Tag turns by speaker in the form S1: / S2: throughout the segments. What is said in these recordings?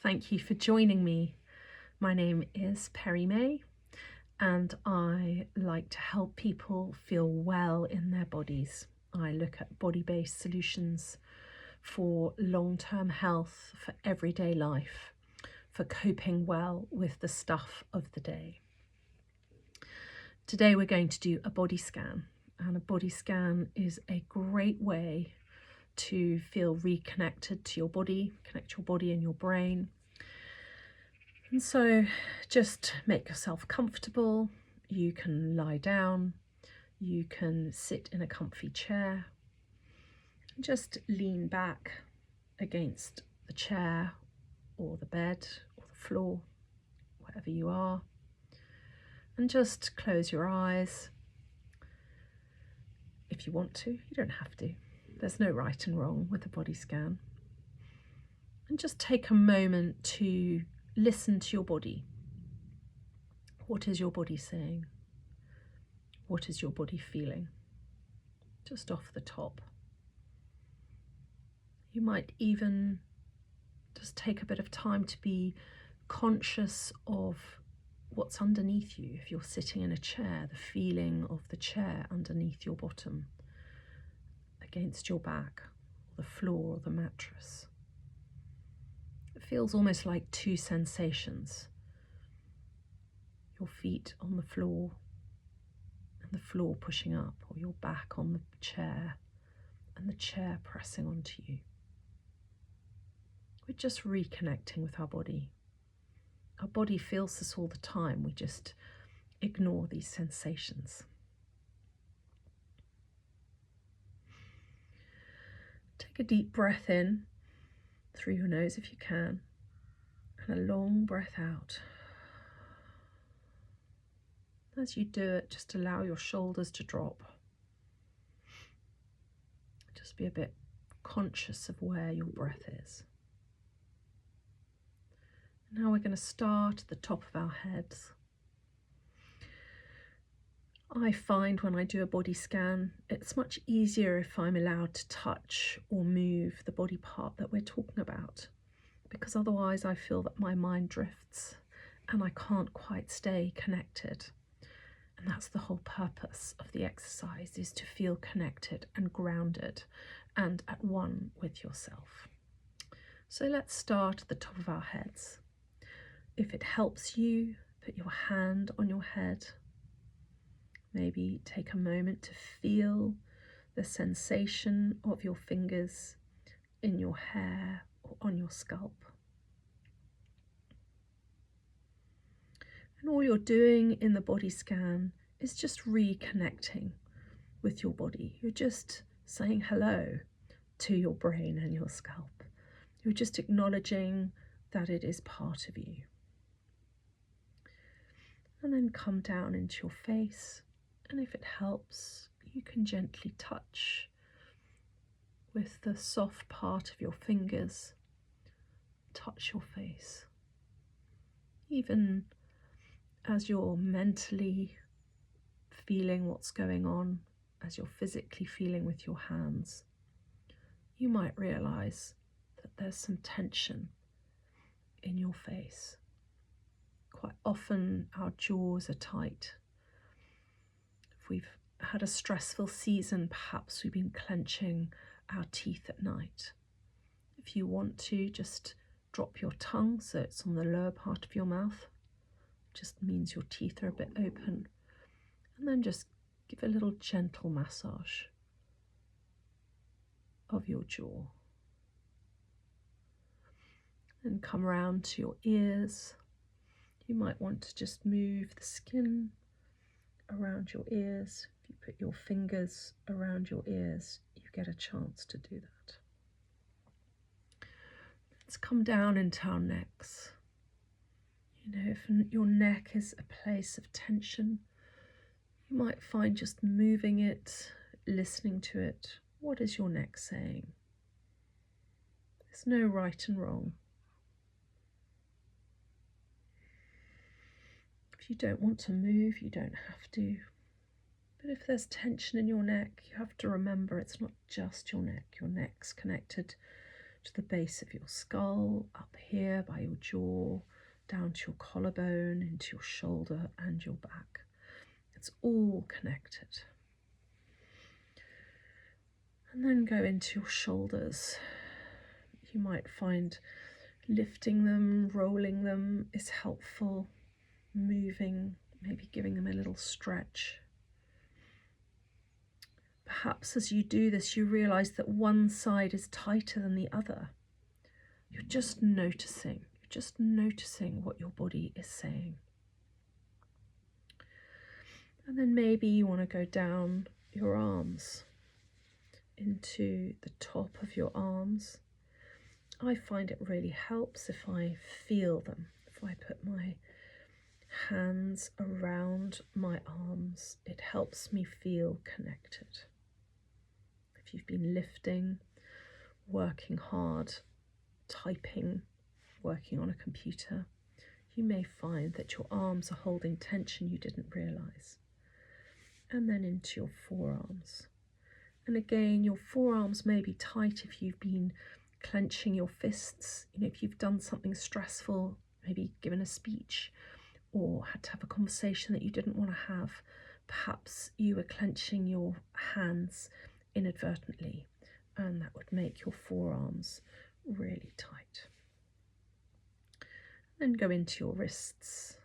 S1: Thank you for joining me. My name is Perry May, and I like to help people feel well in their bodies. I look at body-based solutions for long-term health, for everyday life, for coping well with the stuff of the day. Today we're going to do a body scan, and a body scan is a great way to feel reconnected to your body, connect your body and your brain. And so just make yourself comfortable. You can lie down, you can sit in a comfy chair, and just lean back against the chair or the bed or the floor, wherever you are, and just close your eyes. If you want to, you don't have to. There's no right and wrong with a body scan. And just take a moment to listen to your body. What is your body saying? What is your body feeling? Just off the top. You might even just take a bit of time to be conscious of what's underneath you. If you're sitting in a chair, the feeling of the chair underneath your bottom, against your back, the floor or the mattress. It feels almost like two sensations. Your feet on the floor and the floor pushing up, or your back on the chair and the chair pressing onto you. We're just reconnecting with our body. Our body feels this all the time. We just ignore these sensations. Take a deep breath in through your nose if you can, and a long breath out. As you do it, just allow your shoulders to drop. Just be a bit conscious of where your breath is. Now we're going to start at the top of our heads. I find when I do a body scan, it's much easier if I'm allowed to touch or move the body part that we're talking about, because otherwise I feel that my mind drifts and I can't quite stay connected. And that's the whole purpose of the exercise, is to feel connected and grounded and at one with yourself. So let's start at the top of our heads. If it helps you, put your hand on your head. Maybe take a moment to feel the sensation of your fingers in your hair or on your scalp. And all you're doing in the body scan is just reconnecting with your body. You're just saying hello to your brain and your scalp. You're just acknowledging that it is part of you. And then come down into your face. And if it helps, you can gently touch with the soft part of your fingers. Touch your face. Even as you're mentally feeling what's going on, as you're physically feeling with your hands, you might realize that there's some tension in your face. Quite often our jaws are tight. If we've had a stressful season, perhaps we've been clenching our teeth at night. If you want to, just drop your tongue so it's on the lower part of your mouth. Just means your teeth are a bit open. And then just give a little gentle massage of your jaw. And come around to your ears. You might want to just move the skin around your ears. If you put your fingers around your ears, you get a chance to do that. Let's come down into our necks. You know, if your neck is a place of tension, you might find just moving it, listening to it. What is your neck saying? There's no right and wrong. If you don't want to move, you don't have to. But if there's tension in your neck, you have to remember it's not just your neck. Your neck's connected to the base of your skull, up here by your jaw, down to your collarbone, into your shoulder and your back. It's all connected. And then go into your shoulders. You might find lifting them, rolling them is helpful, moving, maybe giving them a little stretch. Perhaps as you do this, you realize that one side is tighter than the other. You're just noticing what your body is saying. And then maybe you want to go down your arms into the top of your arms. I find it really helps if I feel them. If I put my hands around my arms, it helps me feel connected. If you've been lifting, working hard, typing, working on a computer, you may find that your arms are holding tension you didn't realize. And then into your forearms. And again, your forearms may be tight if you've been clenching your fists. If you've done something stressful, maybe given a speech or had to have a conversation that you didn't want to have, perhaps you were clenching your hands inadvertently, and that would make your forearms really tight. Then go into your wrists.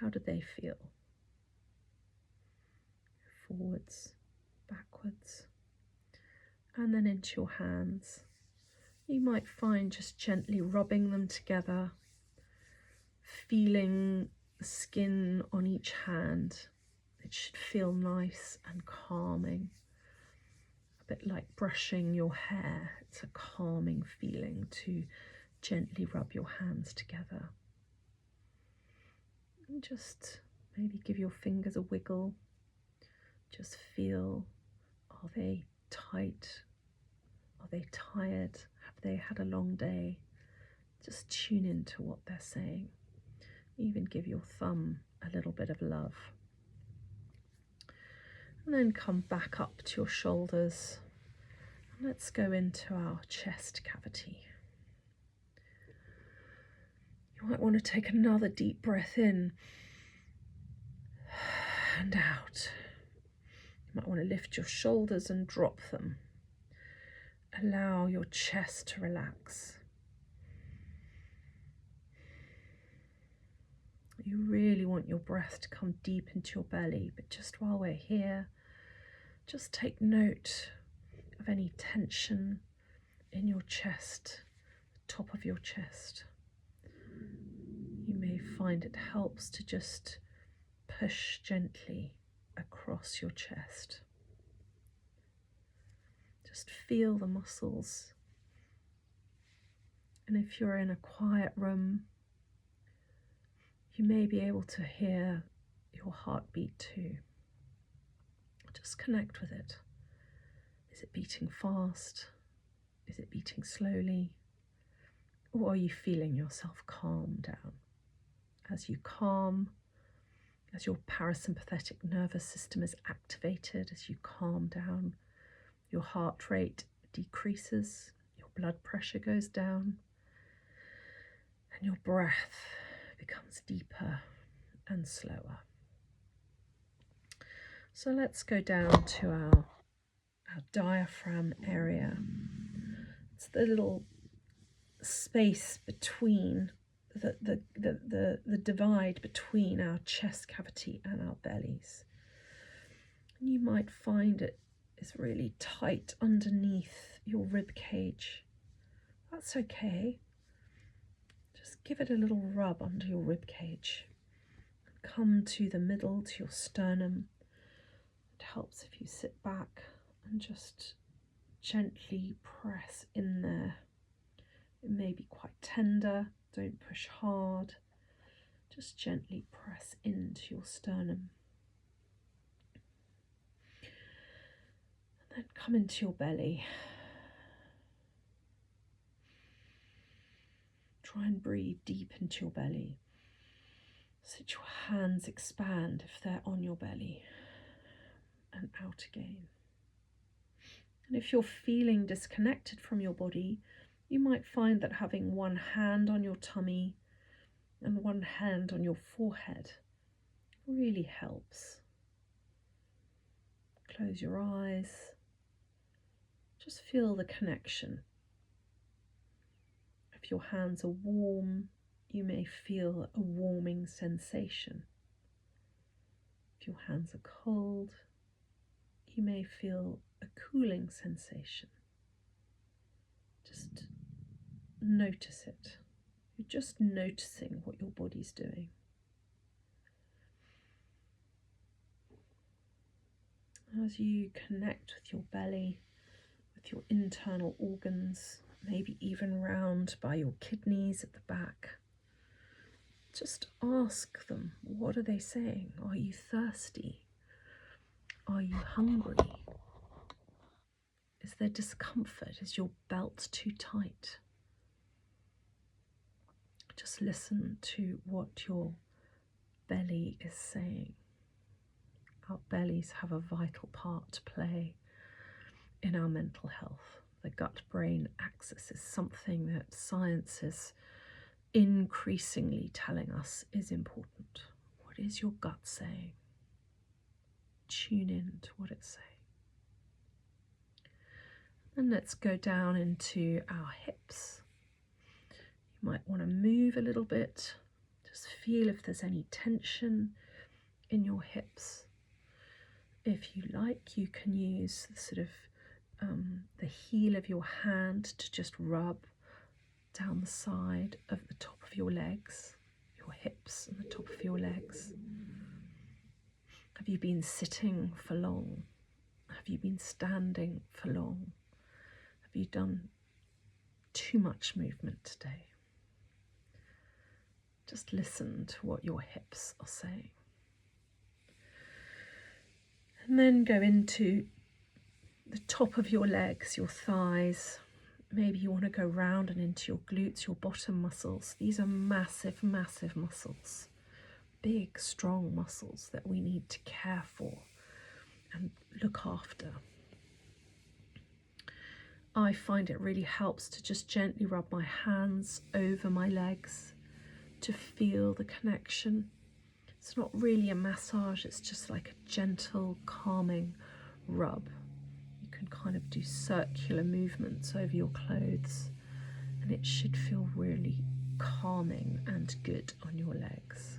S1: How do they feel? Forwards, backwards, and then into your hands. You might find just gently rubbing them together, feeling the skin on each hand. It should feel nice and calming, a bit like brushing your hair. It's a calming feeling to gently rub your hands together. And just maybe give your fingers a wiggle. Just feel, are they tight? Are they tired? Have they had a long day? Just tune into what they're saying. Even give your thumb a little bit of love. And then come back up to your shoulders. And let's go into our chest cavity. You might want to take another deep breath in and out. You might want to lift your shoulders and drop them. Allow your chest to relax. You really want your breath to come deep into your belly, but just while we're here, just take note of any tension in your chest, the top of your chest. You may find it helps to just push gently across your chest. Just feel the muscles. And if you're in a quiet room, you may be able to hear your heartbeat too. Just connect with it. Is it beating fast? Is it beating slowly? Or are you feeling yourself calm down? As you calm, as your parasympathetic nervous system is activated, as you calm down, your heart rate decreases, your blood pressure goes down, and your breath becomes deeper and slower. So let's go down to our diaphragm area. It's the little space between the divide between our chest cavity and our bellies. And you might find it is really tight underneath your rib cage. That's okay. Just give it a little rub under your rib cage. Come to the middle, to your sternum. It helps if you sit back and just gently press in there. It may be quite tender. Don't push hard. Just gently press into your sternum. And then come into your belly. Try and breathe deep into your belly. So that your hands expand if they're on your belly. And out again. And if you're feeling disconnected from your body, You might find that having one hand on your tummy and one hand on your forehead really helps. Close your eyes. Just feel the connection. If your hands are warm, you may feel a warming sensation. If your hands are cold, you may feel a cooling sensation. Just notice it. You're just noticing what your body's doing. As you connect with your belly, with your internal organs, maybe even round by your kidneys at the back, just ask them, what are they saying? Are you thirsty? Are you hungry? Is there discomfort? Is your belt too tight? Just listen to what your belly is saying. Our bellies have a vital part to play in our mental health. The gut-brain axis is something that science is increasingly telling us is important. What is your gut saying? Tune in to what it's saying. And let's go down into our hips. You might want to move a little bit. Just feel if there's any tension in your hips. If you like, you can use sort of the heel of your hand to just rub down the side of the top of your legs, your hips and the top of your legs. Have you been sitting for long? Have you been standing for long? Have you done too much movement today? Just listen to what your hips are saying. And then go into the top of your legs, your thighs. Maybe you want to go round and into your glutes, your bottom muscles. These are massive, massive muscles. Big, strong muscles that we need to care for and look after. I find it really helps to just gently rub my hands over my legs to feel the connection. It's not really a massage, it's just like a gentle, calming rub. You can kind of do circular movements over your clothes and it should feel really calming and good on your legs.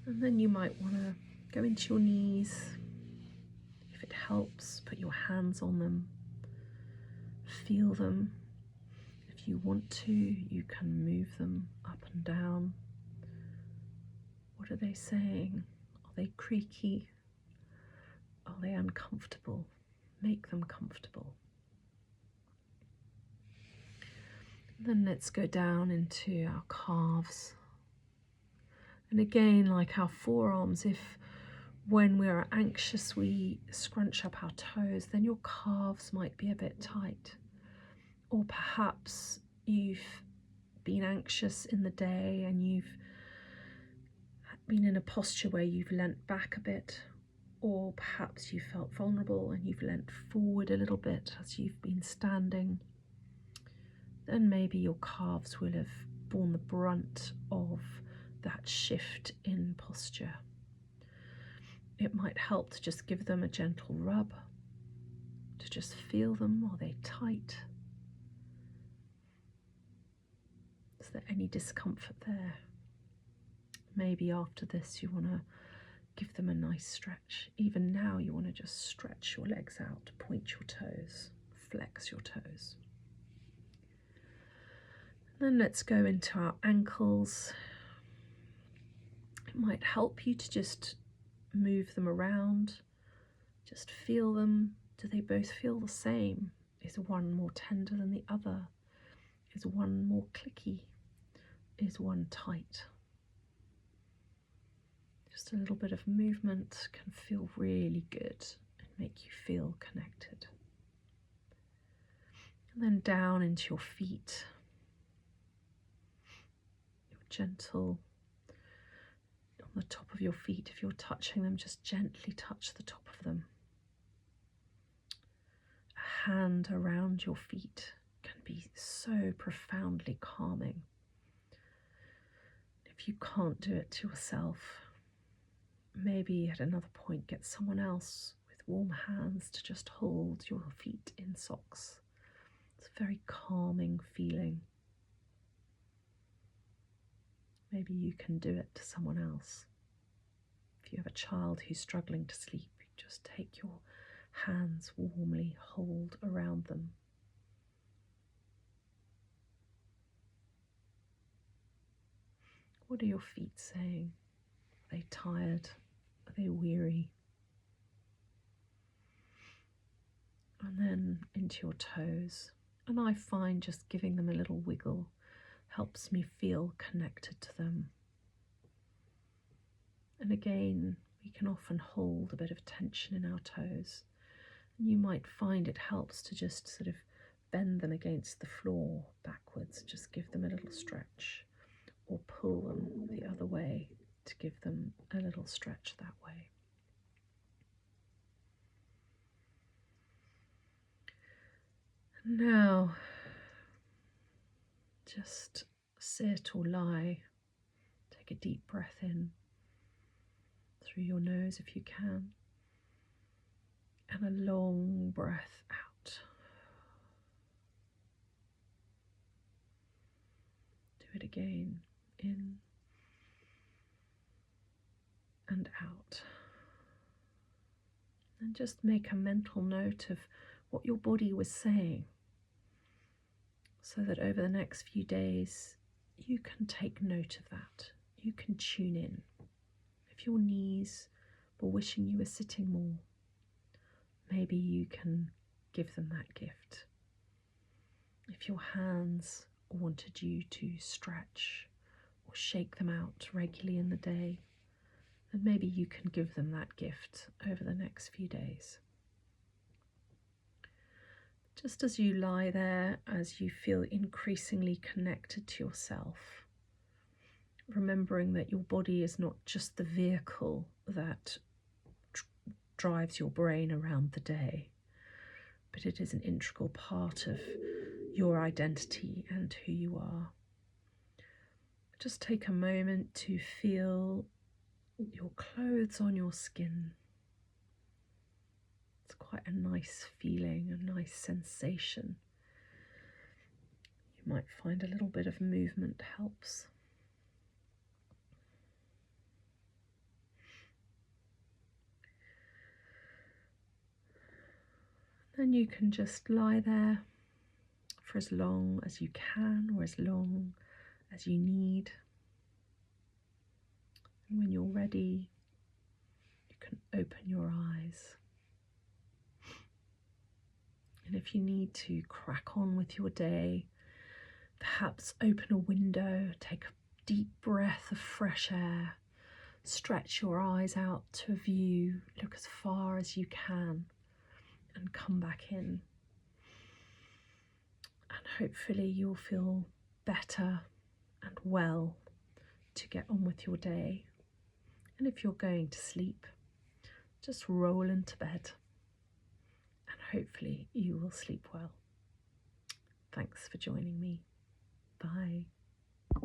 S1: And then you might want to go into your knees. If it helps, put your hands on them, feel them. If you want to, you can move them up and down. What are they saying? Are they creaky? Are they uncomfortable? Make them comfortable. Then let's go down into our calves. And again, like our forearms, if when we're anxious we scrunch up our toes, then your calves might be a bit tight. Or perhaps you've been anxious in the day and you've been in a posture where you've leant back a bit, or perhaps you felt vulnerable and you've leant forward a little bit as you've been standing. Then maybe your calves will have borne the brunt of that shift in posture. It might help to just give them a gentle rub, to just feel them. Are they tight? Is there any discomfort there? Maybe after this you want to give them a nice stretch. Even now you want to just stretch your legs out, point your toes, flex your toes. Then let's go into our ankles. It might help you to just move them around, just feel them. Do they both feel the same? Is one more tender than the other? Is one more clicky? Is one tight? Just a little bit of movement can feel really good and make you feel connected. And then down into your feet. Your gentle, on the top of your feet, if you're touching them, just gently touch the top of them. A hand around your feet can be so profoundly calming. If you can't do it to yourself, maybe at another point get someone else with warm hands to just hold your feet in socks. It's a very calming feeling. Maybe you can do it to someone else. If you have a child who's struggling to sleep, just take your hands warmly, hold around them. What are your feet saying? Are they tired? Are they weary? And then into your toes. And I find just giving them a little wiggle helps me feel connected to them. And again, we can often hold a bit of tension in our toes. And you might find it helps to just sort of bend them against the floor backwards, just give them a little stretch, or pull them the other way to give them a little stretch that way. Now, just sit or lie. Take a deep breath in through your nose if you can, and a long breath out. Do it again, in and out. And just make a mental note of what your body was saying, so that over the next few days you can take note of that. You can tune in. If your knees were wishing you were sitting more, maybe you can give them that gift. If your hands wanted you to stretch or shake them out regularly in the day, then maybe you can give them that gift over the next few days. Just as you lie there, as you feel increasingly connected to yourself, remembering that your body is not just the vehicle that drives your brain around the day, but it is an integral part of your identity and who you are. Just take a moment to feel your clothes on your skin. It's quite a nice feeling, a nice sensation. You might find a little bit of movement helps. Then you can just lie there for as long as you can, or as long as you need. And when you're ready, you can open your eyes. And if you need to crack on with your day, perhaps open a window, take a deep breath of fresh air, stretch your eyes out to a view, look as far as you can, and come back in. And hopefully you'll feel better and well to get on with your day. And if you're going to sleep, just roll into bed and hopefully you will sleep well. Thanks for joining me. Bye.